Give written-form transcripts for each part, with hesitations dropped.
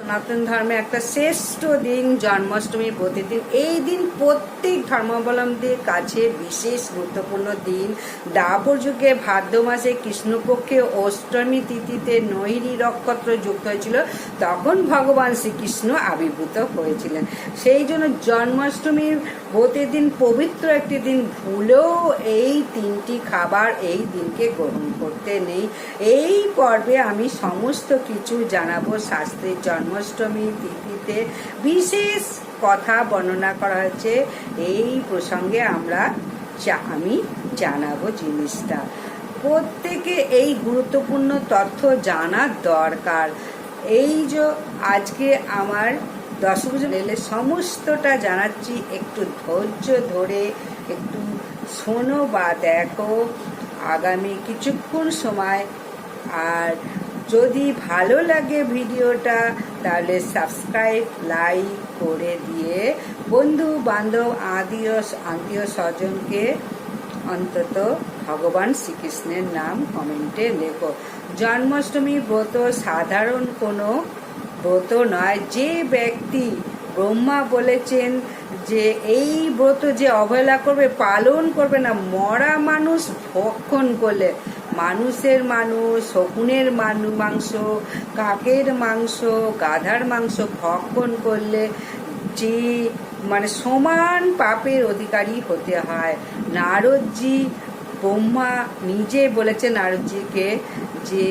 সনাতন ধর্মে একটা শ্রেষ্ঠ দিন জন্মাষ্টমী প্রতিদিন। এই দিন প্রত্যেক ধর্মাবলম্বীদের কাছে বিশেষ গুরুত্বপূর্ণ দিন। দ্বাপর যুগে ভাদ্র মাসে কৃষ্ণপক্ষে অষ্টমী তিথিতে নৈরী নক্ষত্র যুক্ত হয়েছিল, তখন ভগবান শ্রীকৃষ্ণ আবির্ভূত হয়েছিলেন। সেই জন্য জন্মাষ্টমীর প্রতিদিন পবিত্র একটি দিন, ভুলেও এই তিনটি খাবার এই দিনকে গ্রহণ করতে নেই। এই পর্বে আমি সমস্ত কিছু জানাবো। শাস্ত্রের জন্মাষ্টমী তিথিতে বিশেষ কথা বর্ণনা করা হয়েছে, এই প্রসঙ্গে আমি জানাবো জিনিসটা। প্রত্যেকে এই গুরুত্বপূর্ণ তথ্য জানা দরকার। এই যে আজকে আমার দর্শক এলে সমস্তটা জানাচ্ছি, একটু ধৈর্য ধরে একটু শোনো বা দেখো আগামী কিছুক্ষণ সময়। আর যদি ভালো লাগে ভিডিওটা তাহলে সাবস্ক্রাইব লাইক করে দিয়ে বন্ধু বান্ধব আত্মীয় স্বজনকে অন্তত ভগবান শ্রীকৃষ্ণের নাম কমেন্টে লেখো। জন্মাষ্টমী ব্রত সাধারণ কোনো ব্রত নয়। যে ব্যক্তি ব্রহ্মা বলেছেন যে এই ব্রত যে অবহেলা করবে, পালন করবে না, মরা মানুষ ভক্ষণ করলে, মানুষের শকুনের মাংস, কাকের মাংস, গাধার মাংস ভক্ষণ করলে যে সমান পাপের অধিকারী হতে হয়। নারদজি, ব্রহ্মা নিজে বলেছে নারদজিকে যে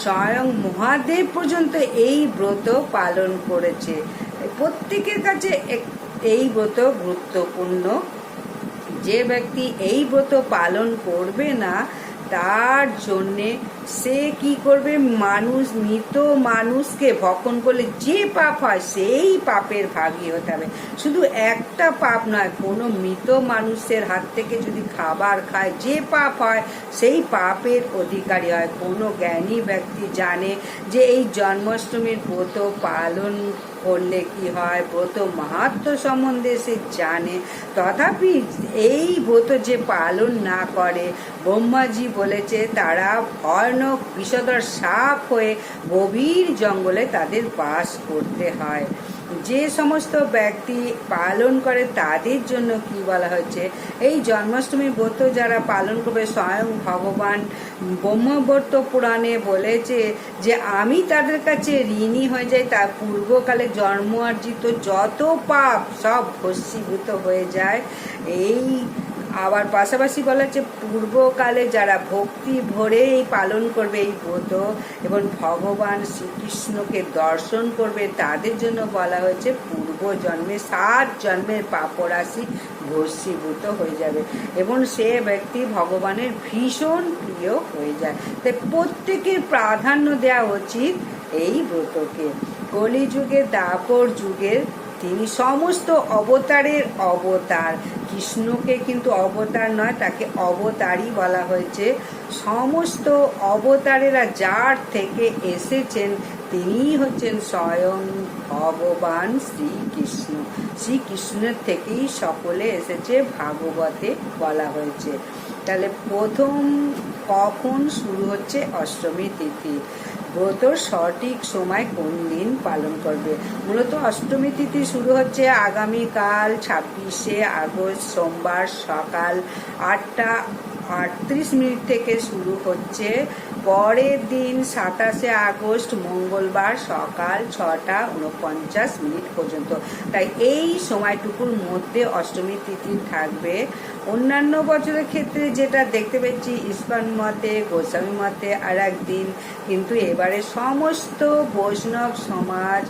স্বয়ং মহাদেব পর্যন্ত এই ব্রত পালন করেছে। প্রত্যেকের কাছে এই ব্রত গুরুত্বপূর্ণ। যে ব্যক্তি এই ব্রত পালন করবে না, তার জন্যে সে কি করবে, মৃত মানুষকে ভক্ষণ করলে যে পাপ হয় সেই পাপের ভাগী হতে হবে। শুধু একটা পাপ নয়, কোনো মৃত মানুষের হাত থেকে যদি খাবার খায়, যে পাপ হয় সেই পাপের অধিকারী হয়। কোনো জ্ঞানী ব্যক্তি জানে যে এই জন্মাষ্টমীর ব্রত পালন করলে কি হয়, ব্রত মাহাত্ম্য সম্বন্ধে সে জানে। তথাপি এই ব্রত যে পালন না করে, ব্রহ্মাজি বলেছে তারা ভয়ানক বিষধর সাপ হয়ে গভীর জঙ্গলে তাদের বাস করতে হয়। যে সমস্ত ব্যক্তি পালন করে তাদের জন্য কি বলা হয়েছে, এই জন্মাষ্টমী ব্রত যারা পালন করবে, স্বয়ং ভগবান ব্রহ্মবর্ত পুরাণে বলেছে যে আমি তাদের কাছে ঋণী হয়ে যাই, তার পূর্বকালে জন্ম অর্জিত যত পাপ সব ভস্মীভূত হয়ে যায়। এই আবার পাশাপাশি বলা হচ্ছে পূর্বকালে যারা ভক্তি ভরে এই পালন করবে এই ব্রত এবং ভগবান শ্রীকৃষ্ণকে দর্শন করবে, তাদের জন্য বলা হয়েছে পূর্ব জন্মে 7 জন্মের পাপরাশি ভস্মীভূত হয়ে যাবে এবং সে ব্যক্তি ভগবানের ভীষণ প্রিয় হয়ে যায়। তাই প্রত্যেকের প্রাধান্য দেওয়া উচিত এই ব্রতকে। কলিযুগে দ্বাপর যুগের তিনি সমস্ত অবতারের অবতার। কৃষ্ণকে কিন্তু অবতার নয়, তাকে অবতারই বলা হয়েছে। সমস্ত অবতারেরা যার থেকে এসেছেন তিনিই হচ্ছেন স্বয়ং ভগবান শ্রীকৃষ্ণ। শ্রীকৃষ্ণের থেকেই সকলে এসেছে, ভাগবতে বলা হয়েছে। তাহলে প্রথম কখন শুরু হচ্ছে অষ্টমী তিথি, ব্রতর সঠিক সময় কোন দিন পালন করবে। মূলত অষ্টমী তিথি শুরু হচ্ছে আগামীকাল 26শে আগস্ট সোমবার সকাল 8:38 থেকে শুরু হচ্ছে। পরের দিন 27শে আগস্ট মঙ্গলবার সকাল 6:49 পর্যন্ত। তাই এই সময়টুকুর মধ্যে অষ্টমী তিথি থাকবে। অন্যান্য বছরের ক্ষেত্রে যেটা দেখতে পেয়েছি ইস্কন মতে, গোস্বামী মতে আর একদিন, কিন্তু এবারে সমস্ত বৈষ্ণব সমাজ,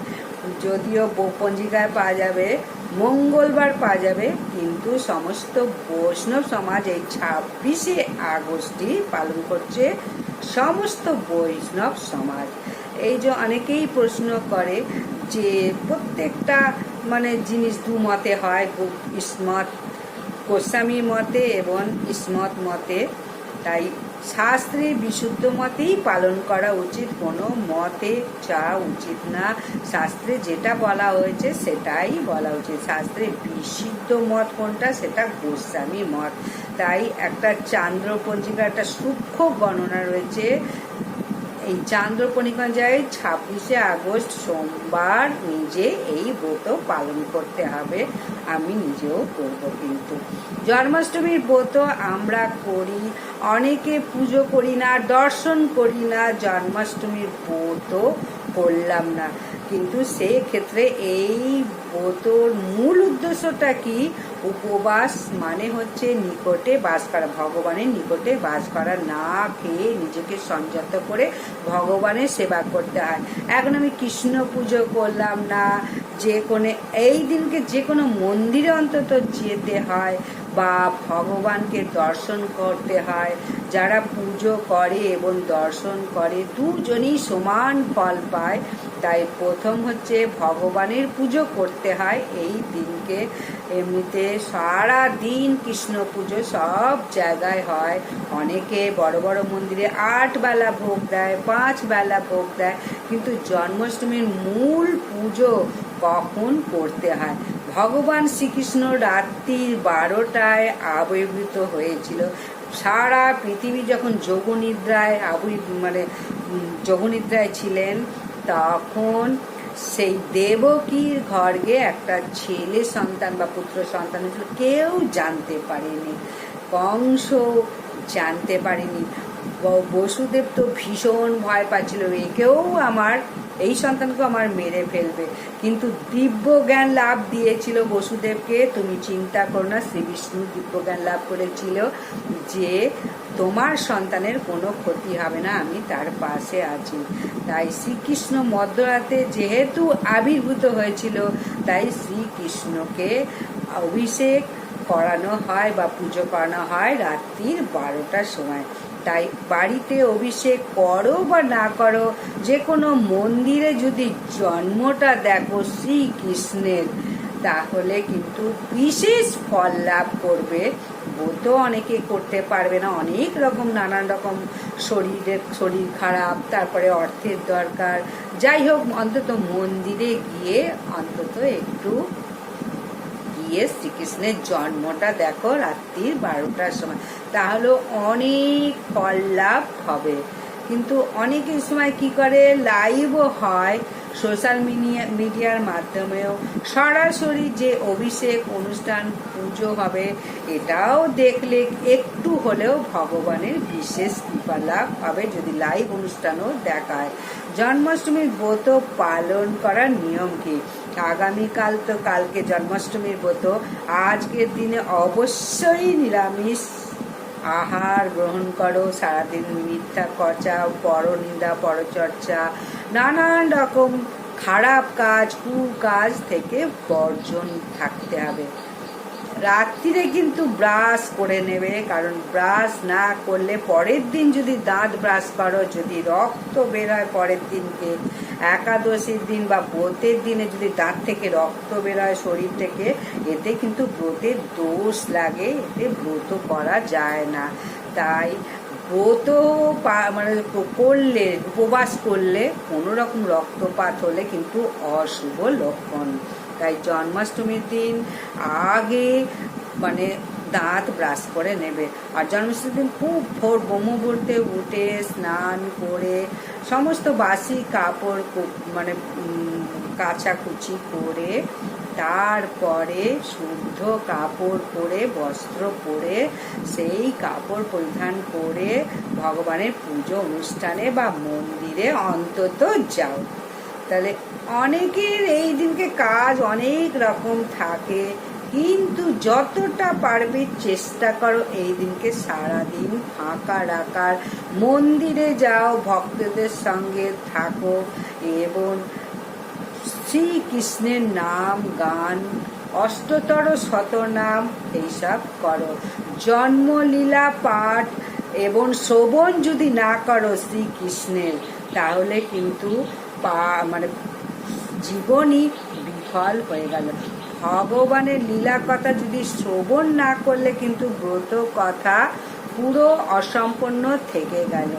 যদিও পঞ্জিকায় পাওয়া যাবে মঙ্গলবার পাওয়া যাবে, কিন্তু সমস্ত বৈষ্ণব সমাজ এই 26শে আগস্টই পালন করছে, সমস্ত বৈষ্ণব সমাজ। এই যে অনেকেই প্রশ্ন করে যে প্রত্যেকটা জিনিস দু মতে হয়, ইসমত গোস্বামী মতে এবং ইসমত মতে। তাই শাস্ত্রে বিশুদ্ধ মতেই পালন করা উচিত, কোনো মতে যাওয়া উচিত না। শাস্ত্রে যেটা বলা হয়েছে সেটাই বলা উচিত। শাস্ত্রে বিশুদ্ধ মত কোনটা, সেটা গোস্বামী মত। তাই একটা চান্দ্র পঞ্জিকা একটা সূক্ষ্ম গণনা রয়েছে। এই চান্দ্রপণিকঞ্জায় 26শে আগস্ট সোমবার নিজে এই ব্রত পালন করতে হবে। আমি নিজেও করব। কিন্তু জন্মাষ্টমীর ব্রত আমরা করি, অনেকে পুজো করি না, দর্শন করি না, জন্মাষ্টমীর ব্রত করলাম না। কিন্তু সেই ক্ষেত্রে এই ব্রতর মূল উদ্দেশ্যটা কি? উপবাস মানে হচ্ছে নিকটে বাস করা, ভগবানের নিকটে বাস করা, না খেয়ে নিজেকে সংযত করে ভগবানের সেবা করতে হয়। এখন আমি কৃষ্ণ পুজো করলাম না, যে কোনো এই দিনকে যে কোনো মন্দিরে অন্তত যেতে হয় বা ভগবানকে দর্শন করতে হয়। যারা পুজো করে এবং দর্শন করে দুজনেই সমান ফল পায়। তাই প্রথম হচ্ছে ভগবানের পুজো করতে হয় এই দিনকে। এমনিতে সারা দিন কৃষ্ণ পুজো সব জায়গায় হয়। অনেকে বড় বড় মন্দিরে 8 বেলা ভোগ দেয়, 5 বেলা ভোগ দেয়। কিন্তু জন্মাষ্টমীর মূল পুজো কখন করতে হয়? ভগবান শ্রীকৃষ্ণ রাত্রি 12টায় আবির্ভূত হয়েছিল। সারা পৃথিবী যখন যোগনিদ্রায় যোগনিদ্রায় ছিলেন, তখন সেই দেবকীর ঘরে একটা ছেলে সন্তান বা পুত্র সন্তান হয়েছিল। কেউ জানতে পারেনি, কংস জানতে পারেনি। বসুদেব তো ভীষণ ভয় পাচ্ছিল, এই সন্তানকে আমার মেরে ফেলবে। কিন্তু দিব্য জ্ঞান লাভ দিয়েছিল বসুদেবকে। তুমি চিন্তা করো না, শ্রী বিষ্ণু দিব্য জ্ঞান লাভ করেছিল যে তোমার সন্তানের কোনো ক্ষতি হবে না, আমি তার পাশে আছি। তাই শ্রীকৃষ্ণ মধ্যরাতে যেহেতু আবির্ভূত হয়েছিল, তাই শ্রীকৃষ্ণকে অভিষেক করানো হয় বা পুজো করানো হয় রাত্রির 12টার সময়। তাই বাড়িতে অভিষেক করো বা না করো, যে কোনো মন্দিরে যদি জন্মটা দেখো শ্রীকৃষ্ণের, তাহলে কিন্তু বিশেষ ফল লাভ করবে। ব্রত অনেকে করতে পারবে না, অনেক রকম নানান রকম শরীর খারাপ, তারপরে অর্থের দরকার, যাই হোক অন্তত মন্দিরে গিয়ে অন্তত একটু শ্রীকৃষ্ণের জন্মটা দেখো রাত্রির 12টার সময়, তাহলে অনেক ফল লাভ হবে। কিন্তু অনেকের সময় কি করে, লাইভও হয় সোশ্যাল মিডিয়ার মাধ্যমেও, সরাসরি যে অভিষেক অনুষ্ঠান পুজো হবে, এটাও দেখলে একটু হলেও ভগবানের বিশেষ কৃপা লাভ হবে যদি লাইভ অনুষ্ঠানও দেখায়। জন্মাষ্টমীর ব্রত পালন করার নিয়ম কি? আগামীকাল তো কালকে জন্মাষ্টমীর ব্রত, আজকের দিনে অবশ্যই নিরামিষ আহার গ্রহণ করো। সারাদিন মিথ্যা কচা, পরনিন্দা, পরচর্চা, নানান রকম খারাপ কাজ, কুকাজ থেকে বর্জন থাকতে হবে। রাত্রিরে কিন্তু ব্রাশ করে নেবে, কারণ ব্রাশ না করলে পরের দিন যদি দাঁত ব্রাশ করো, যদি রক্ত বের হয় পরের দিনকে, একাদশীর দিন বা ব্রতের দিনে যদি দাঁত থেকে রক্ত বের হয় শরীর থেকে, এতে কিন্তু ব্রতের দোষ লাগে, এতে ব্রত করা যায় না। তাই ব্রত করলে, উপবাস করলে কোনো রকম রক্তপাত হলে কিন্তু অশুভ লক্ষণ। তাই জন্মাষ্টমীর দিন আগে দাঁত ব্রাশ করে নেবে। আর জন্মাষ্টমীর দিন খুব ভোর ব্রহ্মমুহূর্তে উঠে স্নান করে সমস্ত বাসি কাপড় কাচাকুচি করে, তারপরে শুদ্ধ কাপড় পরে, বস্ত্র পরে, সেই কাপড় পরিধান করে ভগবানের পুজো অনুষ্ঠানে বা মন্দিরে অন্তত যাও। তাহলে অনেকের এই দিনকে কাজ অনেক রকম থাকে, কিন্তু যতটা পারবে চেষ্টা করো এই দিনকে সারাদিন ফাঁকা রাখার। মন্দিরে যাও, ভক্তদের সঙ্গে থাকো এবং শ্রীকৃষ্ণের নাম গান, অষ্টতর শতনাম এইসব করো। জন্মলীলা পাঠ এবং শ্রবণ যদি না করো শ্রীকৃষ্ণের, তাহলে কিন্তু জীবনই বিফল হয়ে গেল। ভগবানের লীলা কথা যদি শ্রবণ না করলে কিন্তু ব্রত কথা পুরো অসম্পূর্ণ থেকে গেল।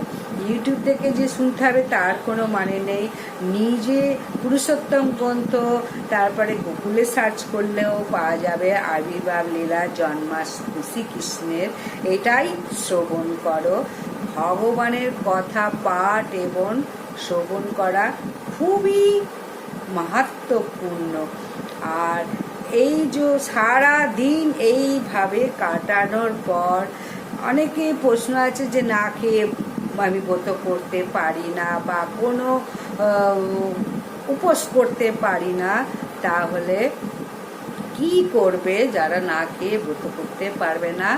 ইউটিউব থেকে যে শুনতে হবে তার কোনো মানে নেই। নিজে পুরুষোত্তম গ্রন্থ, তারপরে গুগলে সার্চ করলেও পাওয়া যাবে আবির্ভাব লীলা জন্মাষ্টমী শ্রীকৃষ্ণের, এটাই শ্রবণ করো। ভগবানের কথা পাঠ এবং শ্রবণ করা খুবই মাহাত্ম্যপূর্ণ। আর এই যে সারা দিন এইভাবে কাটানোর পর অনেকে প্রশ্ন আছে যে না খেয়ে আমি ব্রত করতে পারি না বা কোনো উপোস করতে পারি না, তাহলে কি করবে যারা না খেয়ে ব্রত করতে পারবে না?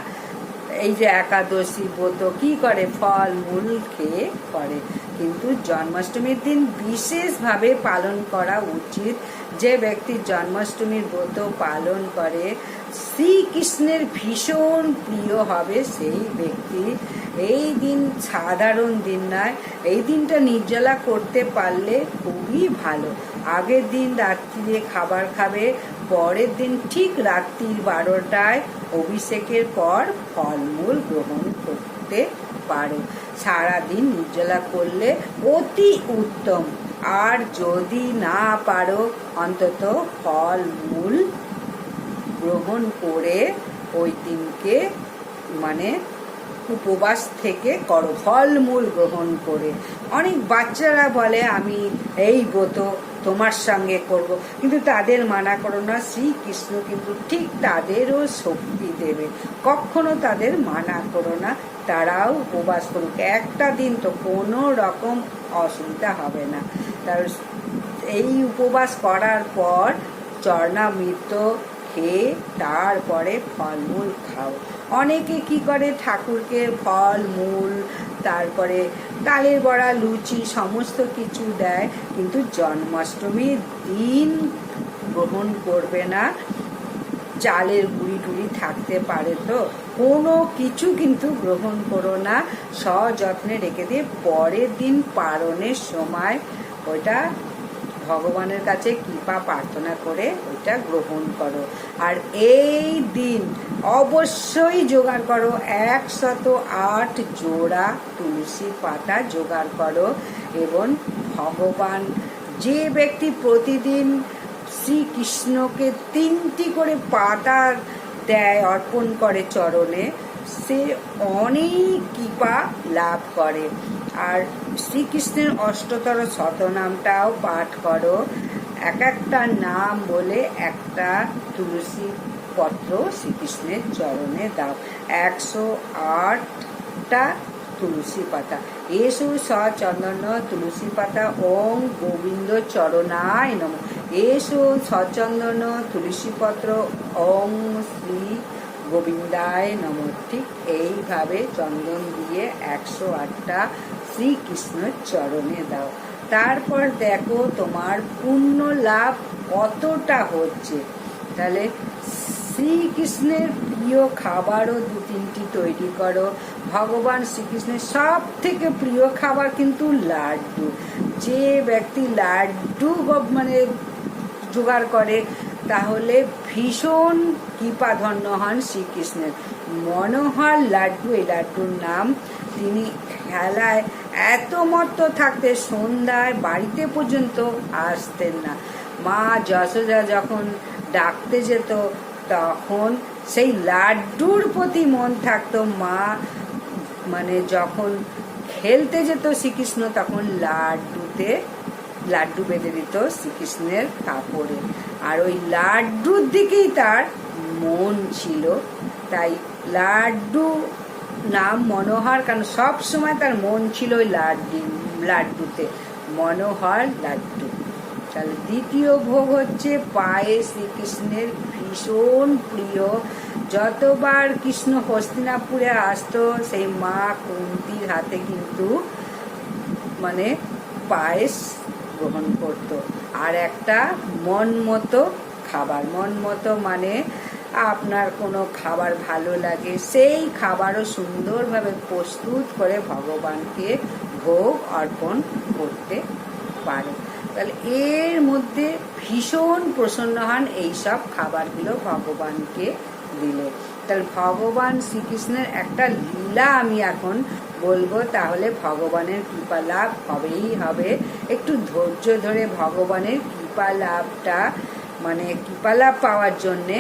এই যে একাদশী ব্রত কি করে, ফল মূল খেয়ে করে। কিন্তু জন্মাষ্টমীর দিন বিশেষভাবে পালন করা উচিত। যে ব্যক্তি জন্মাষ্টমীর ব্রত পালন করে শ্রীকৃষ্ণের ভীষণ প্রিয় হবে সেই ব্যক্তি। এই দিন সাধারণ দিন নয়, এই দিনটা নির্জলা করতে পারলে খুবই ভালো। আগের দিন রাত্রিরে খাবার খাবে, পরের দিন ঠিক রাত্রির 12টায় অভিষেকের পর ফলমূল গ্রহণ করতে পারো। সারাদিন নির্জলা করলে অতি উত্তম। আর যদি না পারো অন্তত ফলমূল গ্রহণ করে ওই দিনকে মানে উপবাস থেকে করো, ফলমূল গ্রহণ করে। অনেক বাচ্চারা বলে আমি এই ব্রত তোমার সঙ্গে করব, কিন্তু তাদের মানা করো না। শ্রীকৃষ্ণ কিন্তু ঠিক তাদেরও শক্তি দেবে, কখনো তাদের মানা করো না। তারাও উপবাস করুক, একটা দিন তো কোনো রকম অসুবিধা হবে না। তার এই উপবাস করার পর চরণামৃত খেয়ে তারপরে ফলমূল খাও। অনেকে কি করে ঠাকুরকে ফল মূল তারপরে তালের বড়া লুচি সমস্ত কিছু দেয়, কিন্তু জন্মাষ্টমীর দিন গ্রহণ করবে না। চালের গুঁড়ি টুড়ি থাকতে পারে, তো কোনো কিছু কিন্তু গ্রহণ করো না, সযত্নে রেখে দিয়ে পরের দিন পারণের সময় ওইটা ভগবানের কাছে কৃপা প্রার্থনা করে ওইটা গ্রহণ করো। আর এই দিন অবশ্যই জোগাড় করো 108 জোড়া তুলসী পাতা জোগাড় করো। এবং ভগবান, যে ব্যক্তি প্রতিদিন শ্রীকৃষ্ণকে 3টি করে পাতা দেয়, অর্পণ করে চরণে, সে অনেক কৃপা লাভ করে। আর শ্রীকৃষ্ণের অষ্টতর শতনামটাও পাঠ করো। এক একটা নাম বলে একটা তুলসী পত্র শ্রীকৃষ্ণের চরণে দাও। 108টা তুলসী পাতা। এসু সচন্দন তুলসী পাতা ওং গোবিন্দ চরণায় নমঃ। এসু সচন্দন তুলসী পত্র ওং শ্রী গোবিন্দায় নমঃ। ঠিক এইভাবে চন্দন দিয়ে 108টা শ্রীকৃষ্ণের চরণে দাও। তারপর দেখো তোমার পুণ্য লাভ কতটা হচ্ছে। তাহলে শ্রীকৃষ্ণের প্রিয় খাবারও 2-3টি তৈরি করো। ভগবান শ্রীকৃষ্ণের সব থেকে প্রিয় খাবার কিন্তু লাড্ডু। যে ব্যক্তি লাড্ডু মানে জোগাড় করে তাহলে ভীষণ কৃপাধন্য হন শ্রীকৃষ্ণের। মনোহর লাড্ডু এই লাড্ডুর নাম। তিনি খেলায় এত মত্ত থাকতে সন্ধ্যায় বাড়িতে পর্যন্ত আসতেন না। মা যশোদা যখন ডাকতে যেত তখন সেই লাড্ডুর প্রতি মন থাকতো। মা মানে যখন খেলতে যেত শ্রীকৃষ্ণ তখন লাড্ডু বেঁধে দিত শ্রীকৃষ্ণের কাপড়ে। আর ওই লাড্ডুর দিকেই তার মন ছিল, তাই লাড্ডু নাম মনোহর, কারণ সব সময় তার মন ছিল ওই লাড্ডুতে, মনোহর লাড্ডু। তাহলে দ্বিতীয় ভোগ হচ্ছে পায়েস। শ্রীকৃষ্ণের ভীষণ প্রিয়। যতবার কৃষ্ণ হস্তিনাপুরে আসতো সেই মা কুন্তির হাতে কিন্তু মানে পায়েস গ্রহণ করত। আর একটা মন মতো খাবার, মন মতো মানে আপনার কোনো খাবার ভালো লাগে সেই খাবারও সুন্দরভাবে প্রস্তুত করে ভগবানকে ভোগ অর্পণ করতে পারে। তাহলে এর মধ্যে ভীষণ প্রসন্ন হন এইসব খাবারগুলো ভগবানকে দিলে। তাহলে ভগবান শ্রীকৃষ্ণের একটা লীলা আমি এখন বলবো, তাহলে ভগবানের কৃপা লাভ হবেই হবে। একটু ধৈর্য ধরে ভগবানের কৃপা লাভটা মানে কৃপা লাভ পাওয়ার জন্যে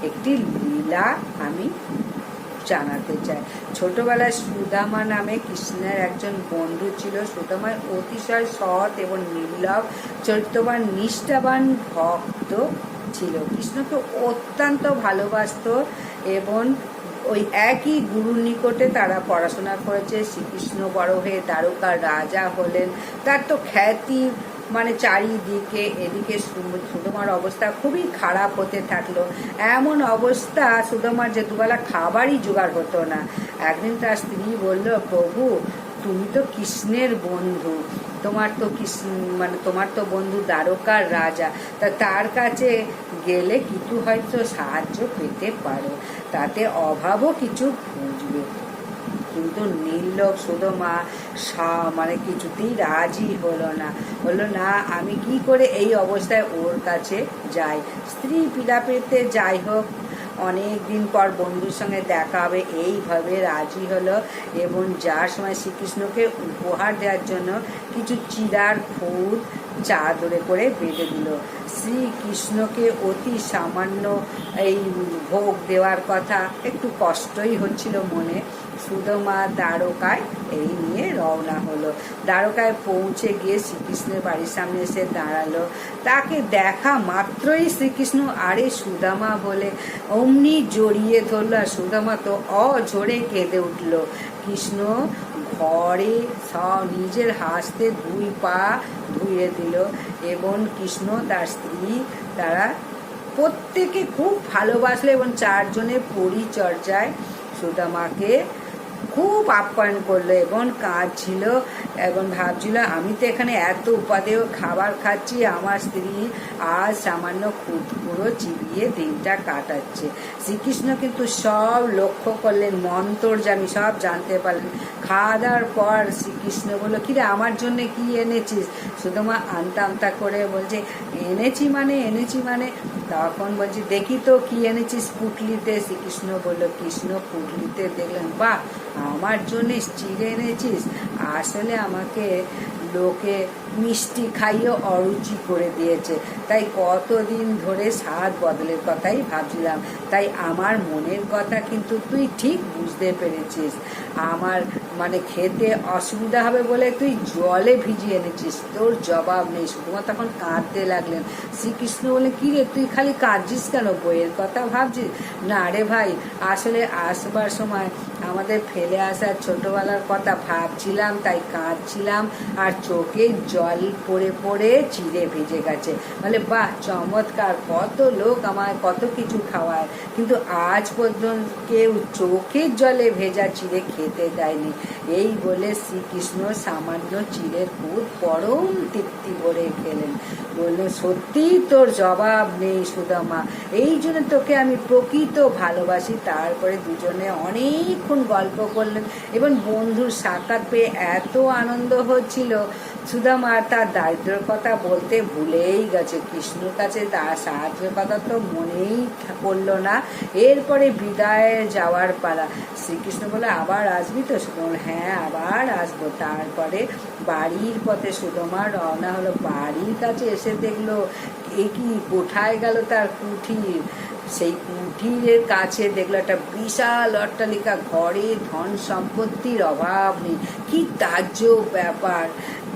একটি লীলা আমি জানাতে চায়। ছোটবেলায় সুদামা নামে কৃষ্ণের একজন বন্ধু ছিল। সুদামা অতিশয় সৎ এবং নির্লভ চরিত্রবান নিষ্ঠাবান ভক্ত ছিল। কৃষ্ণকে অত্যন্ত ভালোবাসত এবং ওই একই গুরুর নিকটে তারা পড়াশোনা করেছে। শ্রীকৃষ্ণ বড় হয়ে দ্বারকার রাজা হলেন। তার তো খ্যাতি চারিদিকে। এদিকে সুদামার অবস্থা খুবই খারাপ হতে থাকলো। এমন অবস্থা সুদামার যে দুবেলা খাবারই জোগাড় হতো না। একদিন তার স্ত্রী বলল, প্রভু তুমি তো কৃষ্ণের বন্ধু, তোমার তো বন্ধু দ্বারকার রাজা, তা তার কাছে গেলে কিছু হয়তো সাহায্য পেতে পারো, তাতে অভাবও কিছু বুঝবে। কিন্তু নির্লোভ সুদামা কিছুতেই রাজি হলো না, আমি কি করে এই অবস্থায় ওর কাছে যাই। স্ত্রী পিলাপিলিতে যাই হোক, অনেক দিন পর বন্ধুর সঙ্গে দেখা হবে এইভাবে রাজি হলো এবং যার সময় শ্রীকৃষ্ণকে উপহার দেওয়ার জন্য কিছু চিরার ফুল চাদরে করে বেঁধে দিল। শ্রীকৃষ্ণকে অতি সামান্য এই ভোগ দেওয়ার কথা, একটু কষ্টই হচ্ছিল মনে। সুদামা দ্বারকায় এই নিয়ে রওনা হলো। দ্বারকায় পৌঁছে গিয়ে শ্রীকৃষ্ণের বাড়ির সামনে এসে দাঁড়ালো। তাকে দেখা মাত্রই শ্রীকৃষ্ণ আরে সুদামা বলে অমনি জড়িয়ে ধরল। আর সুদামা তো অঝরে কেঁদে উঠল। কৃষ্ণ ঘরে নিজের হাসতে 2 পা ধুয়ে দিল এবং কৃষ্ণ তার স্ত্রী তারা প্রত্যেকে খুব ভালোবাসলো এবং 4 জনের পরিচর্যায় সুদামাকে খুব আপ্যায়ন করলো এবং কাঁদছিল এবং ভাবছিল আমি তো এখানে এত উপাদেয় খাবার খাচ্ছি, আমার স্ত্রী আজ সামান্য খুদকুড়ো চিবিয়ে দিনটা কাটাচ্ছে। শ্রীকৃষ্ণ কিন্তু সব লক্ষ্য করলেন, মন্তর্যামী, সব জানতে পারলেন। খাওয়া দাওয়ার পর শ্রীকৃষ্ণ বলল, কিরে আমার জন্য কি এনেছিস? সুদামা আমতা আমতা করে বলছে এনেছি মানে তখন বলছি দেখি তো কি এনেছিস পুটলিতে। শ্রীকৃষ্ণ বলল, কৃষ্ণ পুটলিতে দেখলেন, বাহ আমার জন্য চিড়ে এনেছিস, আসলে আমাকে লোকে মিষ্টি খাইয়ে অরুচি করে দিয়েছে, তাই কতদিন ধরে স্বাদ বদলের কথাই ভাবছিলাম, তাই আমার মনের কথা কিন্তু তুই ঠিক বুঝতে পেরেছিস। আমার খেতে অসুবিধা হবে বলে তুই জলে ভিজিয়ে এনেছিস, তোর জবাব নেই। সুদামা তখন কাঁদতে লাগলেন। শ্রীকৃষ্ণ বলে, কি রে তুই খালি কাঁদছিস কেন, বইয়ের কথা ভাবছিস? না রে ভাই, আসলে আসবার সময় আমাদের ফেলে আসার ছোটবেলার কথা ভাবছিলাম, তাই কাঁদছিলাম, আর চোখে জল পড়ে পড়ে চিড়ে ভিজে গেছে। বাহ চমৎকার, কত লোক আমায় কত কিছু খাওয়ায়, কিন্তু আজ পর্যন্ত কেউ চোখের জলে ভেজা চিড়ে খেতে দেয়নি। এই বলে শ্রীকৃষ্ণ সামান্য চিড়ের পুর পরম তৃপ্তি ভরে খেলেন। বললো, সত্যি তোর জবাব নেই সুদামা, এই জন্য তোকে আমি প্রকৃত ভালোবাসি। তারপরে দুজনে অনেকক্ষণ গল্প করলেন এবং বন্ধুর সাক্ষাৎ পেয়ে এত আনন্দ হচ্ছিল। সুদামা তার দারিদ্রের কথা বলতে ভুলেই গেছে, কৃষ্ণর কাছে তার সাহায্যের কথা তো মনেই পড়ল না। এরপরে বিদায় যাওয়ার পালা। শ্রীকৃষ্ণ বলে, আবার আসবি তো? সুদামা, হ্যাঁ আবার আসবো। তারপরে বাড়ির পথে সুদামা রওনা হলো। বাড়ির কাছে এসে দেখলো এ কি, কোথায় গেল তার কুঠির। সেই কুঠিরের কাছে দেখলো একটা বিশাল অট্টালিকা, ঘরে ধন সম্পত্তির অভাব নেই। কি তাজ্জব ব্যাপার!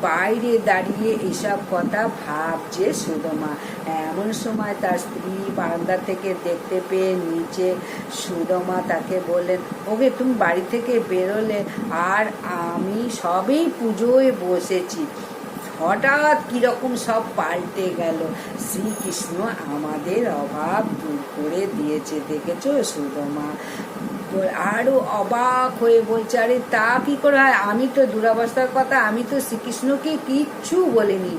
বাইরে দাঁড়িয়ে এসব কথা ভাবছে সুদামা। এমন সময় তার স্ত্রী বারান্দা থেকে দেখতে পেয়ে নিচে। সুদামা তাকে বললেন, ওকে তুমি বাড়ি থেকে বেরোলে আর আমি সবেই পুজোয় বসেছি, হঠাৎ কিরকম সব পাল্টে গেল। শ্রীকৃষ্ণ আমাদের অভাব দূর করে দিয়েছে, দেখেছো? সুদামা আরো অবাক হয়ে বলছে, আরে তা কি করে হয়, আমি তো দুরাবস্থার কথা আমি তো শ্রীকৃষ্ণকে কিচ্ছু বলিনি।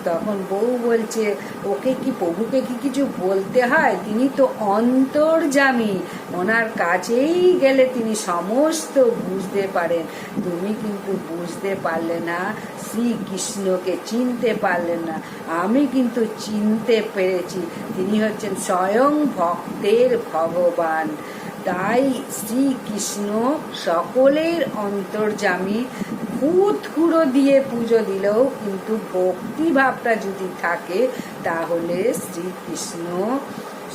তখন বউ বলছে, ওকে কি, প্রভুকে কি কিছু বলতে হয়? তিনি তো অন্তর্যামী, ওনার কাছেই গেলে তিনি সমস্ত বুঝতে পারেন। তুমি কিন্তু বুঝতে পারলে না, শ্রীকৃষ্ণকে চিনতে পারলেন না, আমি কিন্তু চিনতে পেরেছি, তিনি হচ্ছেন স্বয়ং ভক্তের ভগবান। তাই শ্রীকৃষ্ণ সকলের অন্তর্যামী। খুঁড়ো দিয়ে পুজো দিলেও কিন্তু ভক্তিভাবটা যদি থাকে তাহলে শ্রীকৃষ্ণ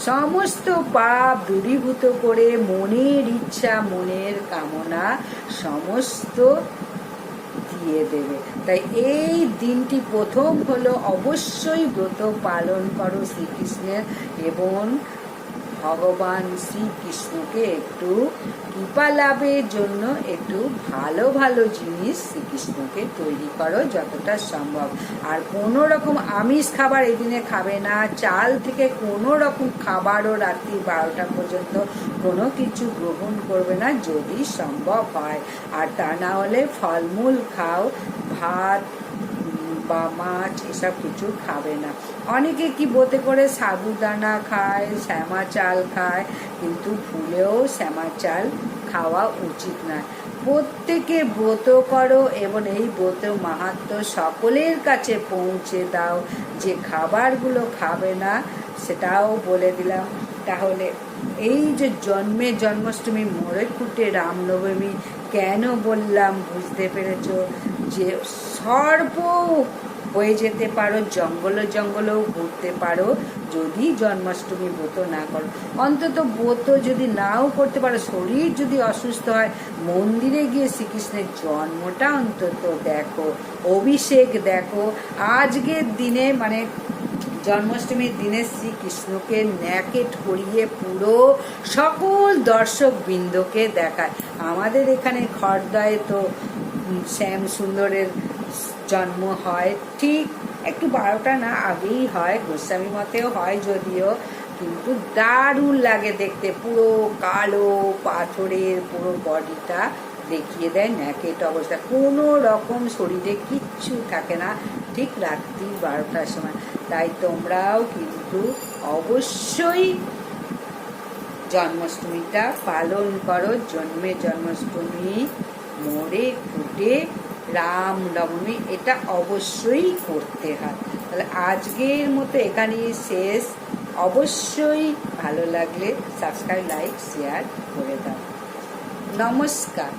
সমস্ত পাপ দূরীভূত করে মনের ইচ্ছা মনের কামনা সমস্ত দিয়ে দেবে। তাই এই দিনটি প্রথম হলো অবশ্যই ব্রত পালন করো শ্রীকৃষ্ণের এবং ভগবান শ্রীকৃষ্ণকে একটু কৃপা লাভের জন্য একটু ভালো ভালো জিনিস শ্রীকৃষ্ণকে তৈরি করো যতটা সম্ভব। আর কোনো রকম আমিষ খাবার এই দিনে খাবে না, চাল থেকে কোনো রকম খাবারও রাত্রি 12টা পর্যন্ত কোনো কিছু গ্রহণ করবে না যদি সম্ভব হয়। আর তা না হলে ফলমূল খাও, ভাত বা মাছ এসব কিছু খাবে না। অনেকে কি ব্রতে করে সাবুদানা খায়, শ্যামা চাল খায়, কিন্তু ভুলেও শ্যামা চাল খাওয়া উচিত নয়। প্রত্যেকে ব্রত করো এবং এই ব্রত মাহাত্ম্য সকলের কাছে পৌঁছে দাও। যে খাবারগুলো খাবে না সেটাও বলে দিলাম। তাহলে এই যে জন্মাষ্টমী মোড়ে খুঁটে রামনবমী কেন বললাম বুঝতে পেরেছ? যে সর্ব হয়ে যেতে পারো, জঙ্গলেও ঘুরতে পারো যদি জন্মাষ্টমী ব্রত না করো। অন্তত ব্রত যদি নাও করতে পারো, শরীর যদি অসুস্থ হয়, মন্দিরে গিয়ে শ্রীকৃষ্ণের জন্মটা অন্তত দেখো, অভিষেক দেখো। আজকের দিনে মানে জন্মাষ্টমীর দিনে শ্রীকৃষ্ণকে ন্যাকেট করিয়ে পুরো সকল দর্শক বৃন্দকে দেখায়। আমাদের এখানে খড়দায় তো শ্যাম সুন্দরের জন্ম হয়, ঠিক একটু 12টা না আগেই হয়, গোস্বামী মতেও হয় যদিও, কিন্তু দারুণ লাগে দেখতে। পুরো কালো পাথরের পুরো বডিটা দেখিয়ে দেয় ন্যাকেট অবস্থা, কোনো রকম শরীরে কিচ্ছু থাকে না, ঠিক রাত্রি 12টার সময়। তাই তোমরাও কিন্তু অবশ্যই জন্মাষ্টমীটা পালন করো। জন্মাষ্টমী মোড়ে খুঁটে রামনবমী এটা অবশ্যই করতে হয়। তাহলে আজকের মতো এখানেই শেষ। অবশ্যই ভালো লাগলে সাবস্ক্রাইব, লাইক, শেয়ার করে দাও। নমস্কার।